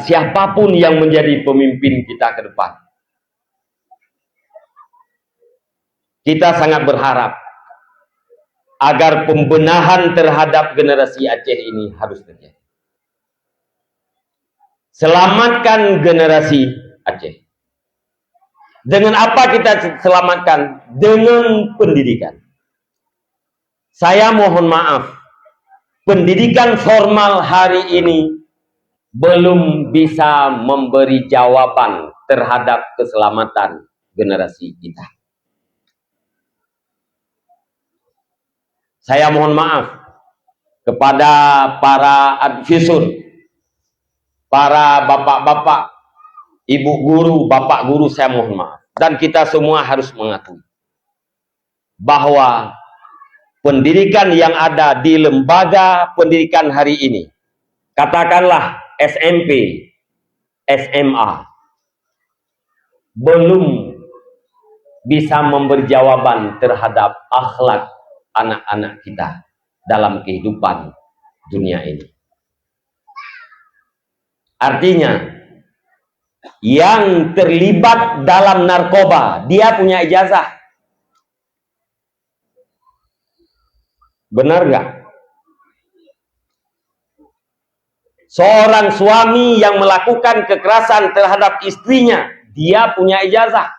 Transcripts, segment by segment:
menentukan siapapun yang menjadi pemimpin kita ke depan. Kita sangat berharap agar pembenahan terhadap generasi Aceh ini harus terjadi. Selamatkan generasi Aceh. Dengan apa kita selamatkan? Dengan pendidikan. Saya mohon maaf, pendidikan formal hari ini belum bisa memberi jawaban terhadap keselamatan generasi kita. Saya mohon maaf kepada para advisor, para bapak-bapak, ibu guru, bapak guru, saya mohon maaf. Dan kita semua harus mengakui bahwa pendidikan yang ada di lembaga pendidikan hari ini, katakanlah SMP, SMA, belum bisa memberi jawaban terhadap akhlak anak-anak kita dalam kehidupan dunia ini. Artinya, yang terlibat dalam narkoba, dia punya ijazah. Benar nggak? Seorang suami yang melakukan kekerasan terhadap istrinya, dia punya ijazah.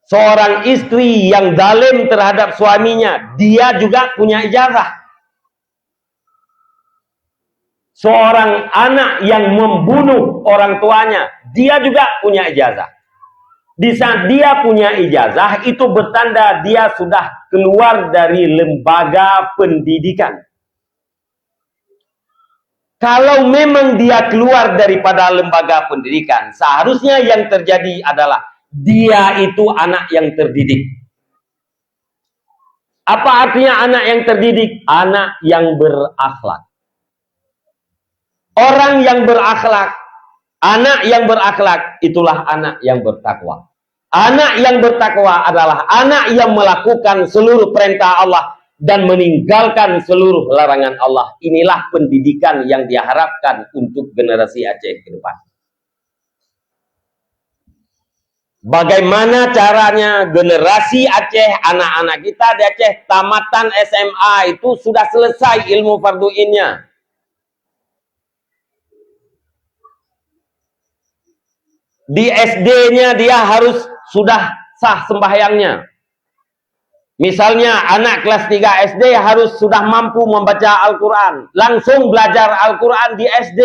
Seorang istri yang zalim terhadap suaminya, dia juga punya ijazah. Seorang anak yang membunuh orang tuanya, dia juga punya ijazah. Di saat dia punya ijazah, itu bertanda dia sudah keluar dari lembaga pendidikan. Kalau memang dia keluar daripada lembaga pendidikan, seharusnya yang terjadi adalah dia itu anak yang terdidik. Apa artinya anak yang terdidik? Anak yang berakhlak. Orang yang berakhlak, anak yang berakhlak, itulah anak yang bertakwa. Anak yang bertakwa adalah anak yang melakukan seluruh perintah Allah dan meninggalkan seluruh larangan Allah. Inilah pendidikan yang diharapkan untuk generasi Aceh ke depan. Bagaimana caranya generasi Aceh, anak-anak kita di Aceh, tamatan SMA itu sudah selesai ilmu farduinnya. Di SD-nya dia harus sudah sah sembahyangnya. Misalnya anak kelas 3 SD harus sudah mampu membaca Al-Quran. Langsung belajar Al-Quran di SD.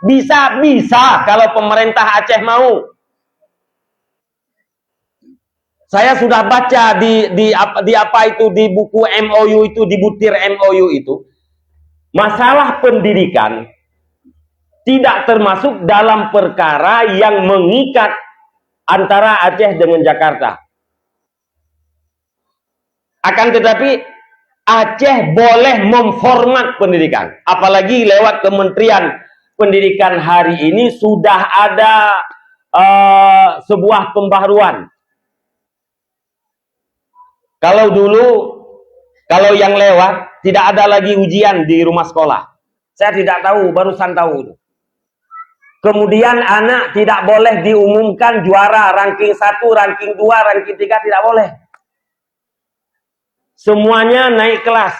Bisa kalau pemerintah Aceh mau. Saya sudah baca di apa itu, di buku MOU itu, di butir MOU itu. Masalah pendidikan tidak termasuk dalam perkara yang mengikat antara Aceh dengan Jakarta. Akan tetapi Aceh boleh memformat pendidikan. Apalagi lewat Kementerian Pendidikan hari ini sudah ada sebuah pembaharuan. Kalau dulu, kalau yang lewat, tidak ada lagi ujian di rumah sekolah. Saya tidak tahu, barusan tahu. Kemudian anak tidak boleh diumumkan juara ranking 1, ranking 2, ranking 3, tidak boleh. Semuanya naik kelas.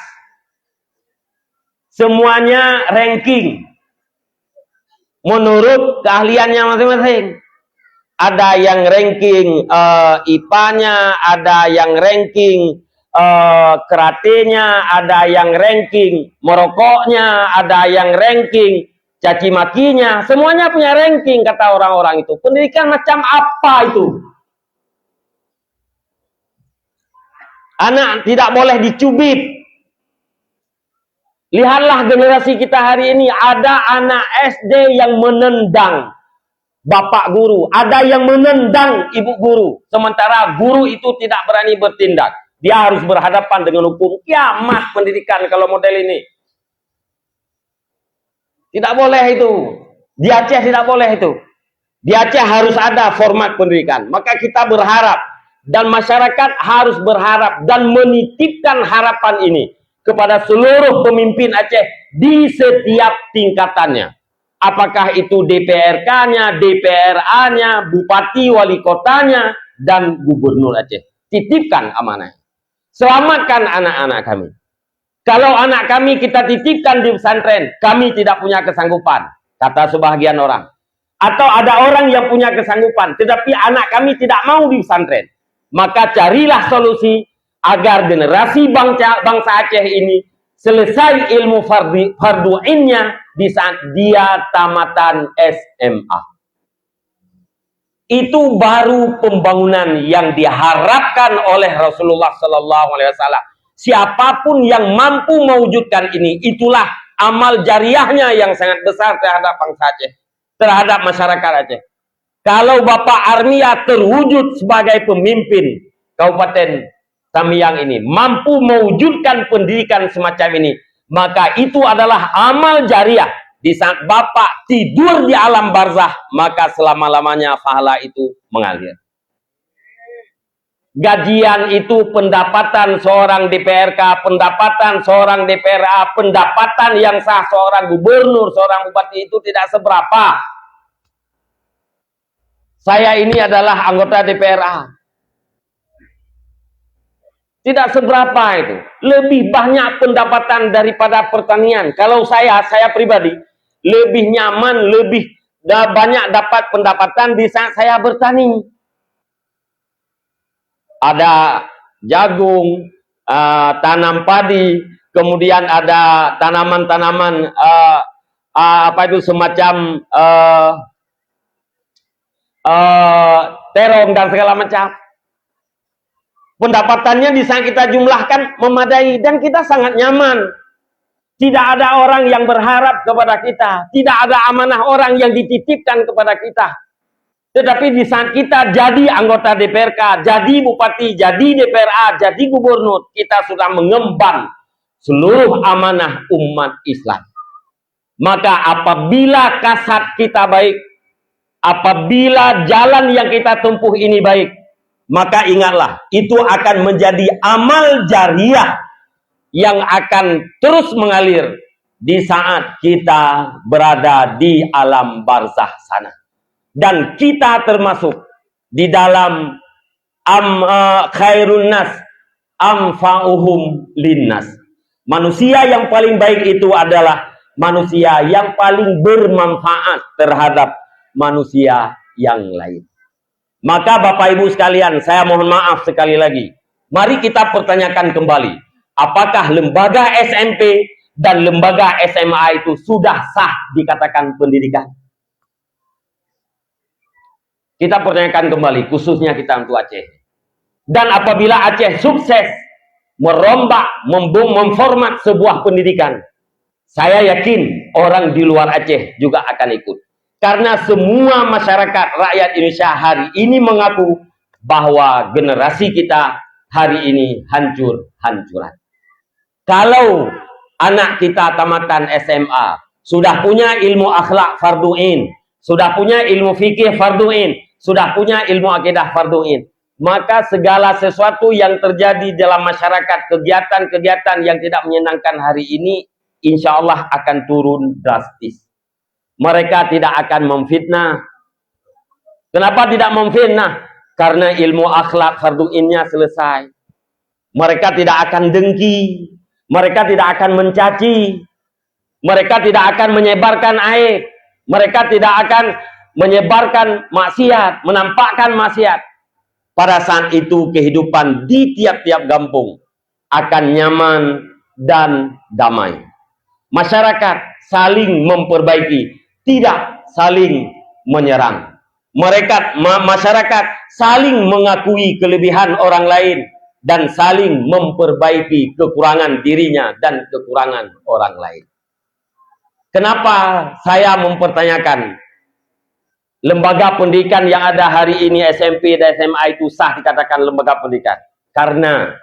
Semuanya ranking. Menurut keahliannya masing-masing. Ada yang ranking IPA-nya, ada yang ranking karatenya, ada yang ranking merokoknya, ada yang ranking caci makinya, semuanya punya ranking kata orang-orang itu. Pendidikan macam apa itu? Anak tidak boleh dicubit. Lihatlah generasi kita hari ini, ada anak SD yang menendang bapak guru, ada yang menendang ibu guru, sementara guru itu tidak berani bertindak. Dia harus berhadapan dengan hukum. Kiamat pendidikan kalau model ini. Tidak boleh itu. Di Aceh tidak boleh itu. Di Aceh harus ada format pendidikan. Maka kita berharap dan masyarakat harus berharap dan menitipkan harapan ini kepada seluruh pemimpin Aceh di setiap tingkatannya. Apakah itu DPRK-nya, DPRA-nya, bupati, wali kotanya, dan gubernur Aceh. Titipkan amanah. Selamatkan anak-anak kami. Kalau anak kami kita titipkan di pesantren, kami tidak punya kesanggupan, kata sebahagian orang. Atau ada orang yang punya kesanggupan, tetapi anak kami tidak mau di pesantren. Maka carilah solusi agar generasi bangsa Aceh ini selesai ilmu fardu ainnya di saat dia tamatan SMA. Itu baru pembangunan yang diharapkan oleh Rasulullah Sallallahu Alaihi Wasallam. Siapapun yang mampu mewujudkan ini, itulah amal jariahnya yang sangat besar terhadap bangsa Aceh, terhadap masyarakat Aceh. Kalau Bapak Armia terwujud sebagai pemimpin Kabupaten Tamiang ini, mampu mewujudkan pendidikan semacam ini, maka itu adalah amal jariah. Di saat Bapak tidur di alam barzah, maka selama-lamanya pahala itu mengalir. Gajian itu pendapatan seorang DPRK, pendapatan seorang DPRA, pendapatan yang sah seorang gubernur, seorang bupati itu tidak seberapa. Saya ini adalah anggota DPRA. Tidak seberapa itu. Lebih banyak pendapatan daripada pertanian. Kalau saya pribadi, lebih nyaman, lebih banyak dapat pendapatan di saat saya bertani. Ada jagung, tanam padi, kemudian ada tanaman-tanaman apa itu semacam terong dan segala macam. Pendapatannya bisa kita jumlahkan memadai dan kita sangat nyaman. Tidak ada orang yang berharap kepada kita, tidak ada amanah orang yang dititipkan kepada kita. Tetapi di saat kita jadi anggota DPRK, jadi bupati, jadi DPRA, jadi gubernur, kita sudah mengemban seluruh amanah umat Islam. Maka apabila kasat kita baik, apabila jalan yang kita tempuh ini baik, maka ingatlah, itu akan menjadi amal jariah yang akan terus mengalir di saat kita berada di alam barzah sana. Dan kita termasuk di dalam khairun nas amfa'uhum linnas. Manusia yang paling baik itu adalah manusia yang paling bermanfaat terhadap manusia yang lain. Maka Bapak Ibu sekalian, saya mohon maaf sekali lagi. Mari kita pertanyakan kembali, apakah lembaga SMP dan lembaga SMA itu sudah sah dikatakan pendidikan? Kita pertanyakan kembali, khususnya kita untuk Aceh. Dan apabila Aceh sukses merombak, memformat sebuah pendidikan, saya yakin orang di luar Aceh juga akan ikut. Karena semua masyarakat rakyat Indonesia hari ini mengaku bahwa generasi kita hari ini hancur-hancuran. Kalau anak kita tamatan SMA, sudah punya ilmu akhlak fardu'in, sudah punya ilmu fikih fardu'in, sudah punya ilmu akidah fardu'in, maka segala sesuatu yang terjadi dalam masyarakat, kegiatan-kegiatan yang tidak menyenangkan hari ini, insya Allah akan turun drastis. Mereka tidak akan memfitnah. Kenapa tidak memfitnah? Karena ilmu akhlak fardu'innya selesai. Mereka tidak akan dengki. Mereka tidak akan mencaci. Mereka tidak akan menyebarkan aib. Mereka tidak akan menyebarkan maksiat, menampakkan maksiat. Pada saat itu kehidupan di tiap-tiap kampung akan nyaman dan damai. Masyarakat saling memperbaiki, tidak saling menyerang. Masyarakat saling mengakui kelebihan orang lain dan saling memperbaiki kekurangan dirinya dan kekurangan orang lain. Kenapa saya mempertanyakan lembaga pendidikan yang ada hari ini SMP dan SMA itu sah dikatakan lembaga pendidikan? Karena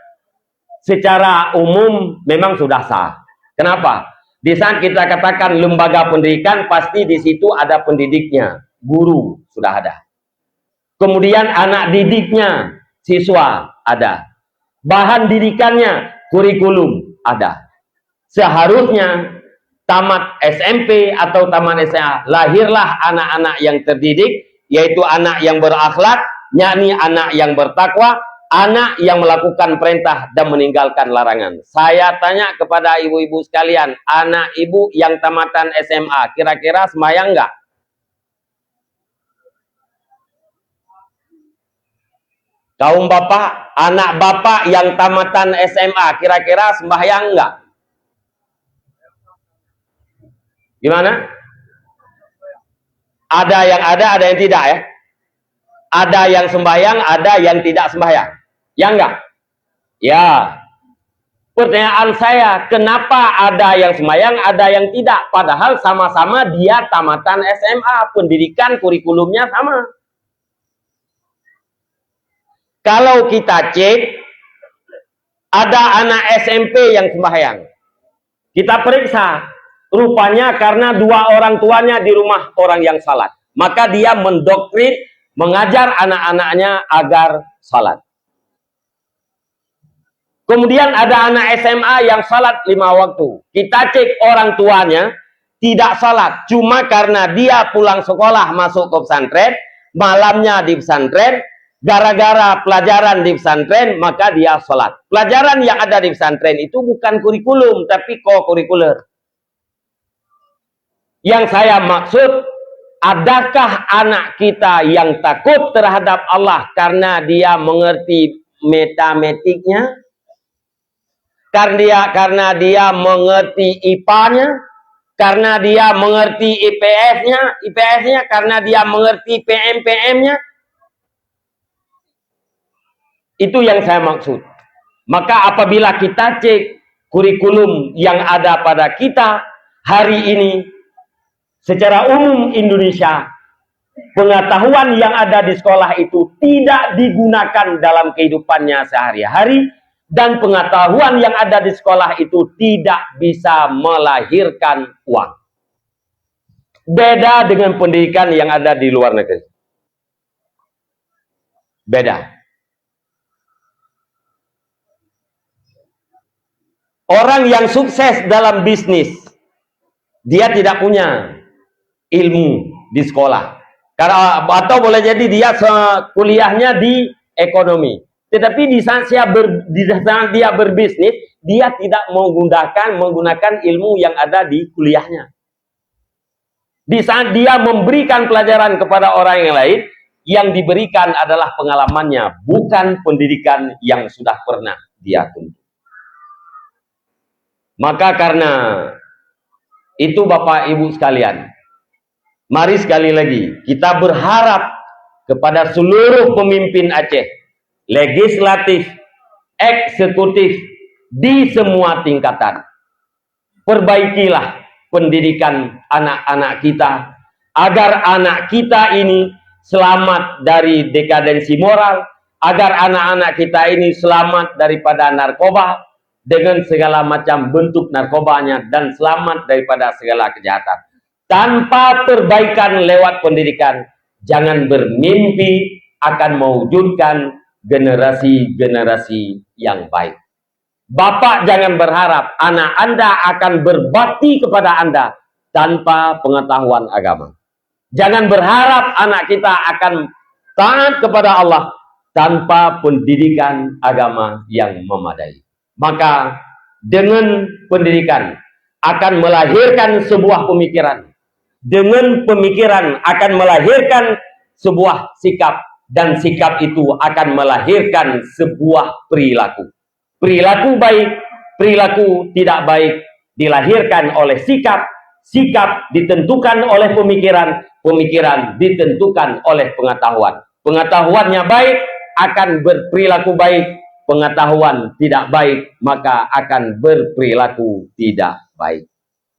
secara umum memang sudah sah. Kenapa? Di saat kita katakan lembaga pendidikan, pasti di situ ada pendidiknya, guru sudah ada. Kemudian anak didiknya, siswa ada. Bahan didikannya, kurikulum ada. seharusnya tamat SMP atau tamat SMA, lahirlah anak-anak yang terdidik, yaitu anak yang berakhlak, yakni anak yang bertakwa, anak yang melakukan perintah dan meninggalkan larangan. Saya tanya kepada ibu-ibu sekalian, anak ibu yang tamatan SMA, kira-kira sembahyang enggak? Kaum bapak, anak bapak yang tamatan SMA, kira-kira sembahyang enggak? Gimana? Ada yang tidak ya? Ada yang sembahyang, ada yang tidak sembahyang. Ya enggak? Ya. Pertanyaan saya, kenapa ada yang sembahyang, ada yang tidak? Padahal sama-sama dia tamatan SMA, pendidikan kurikulumnya sama. Kalau kita cek, ada anak SMP yang sembahyang. Kita periksa, rupanya karena dua orang tuanya di rumah orang yang salat. Maka dia mendoktrin, mengajar anak-anaknya agar salat. Kemudian ada anak SMA yang salat 5 waktu. Kita cek orang tuanya tidak salat. Cuma karena dia pulang sekolah masuk ke pesantren, malamnya di pesantren, gara-gara pelajaran di pesantren, maka dia salat. Pelajaran yang ada di pesantren itu bukan kurikulum, tapi co-kurikuler. Yang saya maksud, adakah anak kita yang takut terhadap Allah karena dia mengerti matematiknya? Karena dia mengerti IPA-nya, karena dia mengerti IPS-nya, karena dia mengerti PM-nya. Itu yang saya maksud. Maka apabila kita cek kurikulum yang ada pada kita hari ini, secara umum Indonesia, pengetahuan yang ada di sekolah itu tidak digunakan dalam kehidupannya sehari-hari, dan pengetahuan yang ada di sekolah itu tidak bisa melahirkan uang. Beda dengan pendidikan yang ada di luar negeri. Beda. Orang yang sukses dalam bisnis, dia tidak punya ilmu di sekolah. Atau boleh jadi dia kuliahnya di ekonomi. Tetapi di saat dia berbisnis, dia tidak menggunakan ilmu yang ada di kuliahnya. Di saat dia memberikan pelajaran kepada orang yang lain, yang diberikan adalah pengalamannya, bukan pendidikan yang sudah pernah dia tuntut. Maka karena itu Bapak Ibu sekalian, mari sekali lagi kita berharap kepada seluruh pemimpin Aceh, legislatif, eksekutif, di semua tingkatan. Perbaikilah pendidikan anak-anak kita, agar anak kita ini selamat dari dekadensi moral, agar anak-anak kita ini selamat daripada narkoba, dengan segala macam bentuk narkobanya, dan selamat daripada segala kejahatan. Tanpa perbaikan lewat pendidikan, jangan bermimpi akan mewujudkan generasi-generasi yang baik. Bapak jangan berharap anak Anda akan berbakti kepada Anda tanpa pengetahuan agama. Jangan berharap anak kita akan taat kepada Allah tanpa pendidikan agama yang memadai. Maka dengan pendidikan akan melahirkan sebuah pemikiran. Dengan pemikiran akan melahirkan sebuah sikap. Dan sikap itu akan melahirkan sebuah perilaku. Perilaku baik, perilaku tidak baik dilahirkan oleh sikap. Sikap ditentukan oleh pemikiran. Pemikiran ditentukan oleh pengetahuan. Pengetahuannya baik akan berperilaku baik. Pengetahuan tidak baik maka akan berperilaku tidak baik.